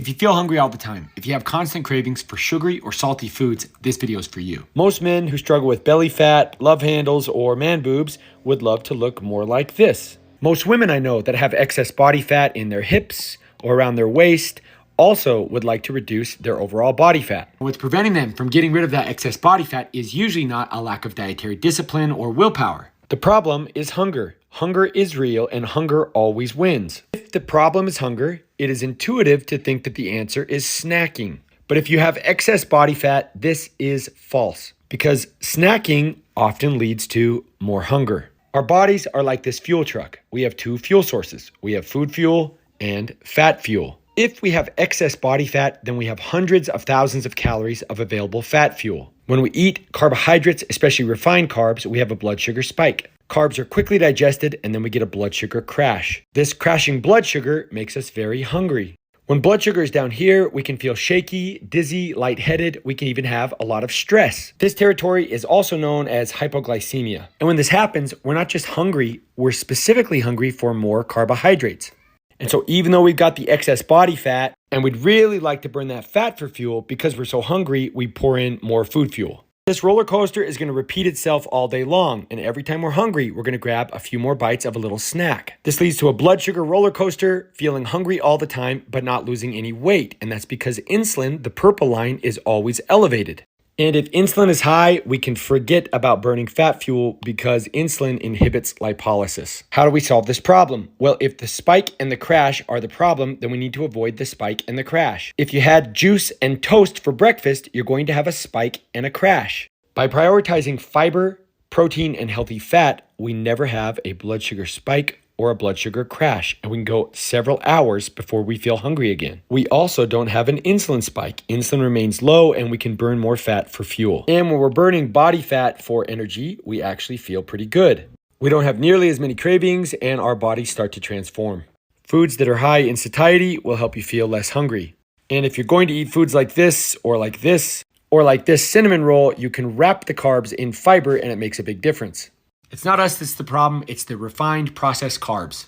If you feel hungry all the time, if you have constant cravings for sugary or salty foods, this video is for you. Most men who struggle with belly fat, love handles, or man boobs would love to look more like this. Most women I know that have excess body fat in their hips or around their waist also would like to reduce their overall body fat. What's preventing them from getting rid of that excess body fat is usually not a lack of dietary discipline or willpower. The problem is hunger. Hunger is real and hunger always wins. If the problem is hunger, it is intuitive to think that the answer is snacking. But if you have excess body fat, this is false because snacking often leads to more hunger. Our bodies are like this fuel truck. We have two fuel sources. We have food fuel and fat fuel. If we have excess body fat, then we have hundreds of thousands of calories of available fat fuel. When we eat carbohydrates, especially refined carbs, we have a blood sugar spike. Carbs are quickly digested and then we get a blood sugar crash. This crashing blood sugar makes us very hungry. When blood sugar is down here, we can feel shaky, dizzy, lightheaded. We can even have a lot of stress. This territory is also known as hypoglycemia. And when this happens, we're not just hungry, we're specifically hungry for more carbohydrates. And so even though we've got the excess body fat and we'd really like to burn that fat for fuel, because we're so hungry, we pour in more food fuel. This roller coaster is going to repeat itself all day long, and every time we're hungry, we're going to grab a few more bites of a little snack. This leads to a blood sugar roller coaster, feeling hungry all the time, but not losing any weight, and that's because insulin, the purple line, is always elevated. And if insulin is high, we can forget about burning fat fuel because insulin inhibits lipolysis. How do we solve this problem? Well, if the spike and the crash are the problem, then we need to avoid the spike and the crash. If you had juice and toast for breakfast, you're going to have a spike and a crash. By prioritizing fiber, protein, and healthy fat, we never have a blood sugar spike or a blood sugar crash, and we can go several hours before we feel hungry again. We also don't have an insulin spike. Insulin remains low and we can burn more fat for fuel. And when we're burning body fat for energy, we actually feel pretty good. We don't have nearly as many cravings and our bodies start to transform. Foods that are high in satiety will help you feel less hungry. And if you're going to eat foods like this, or like this, or like this cinnamon roll, you can wrap the carbs in fiber and it makes a big difference. It's not us that's the problem, it's the refined processed carbs.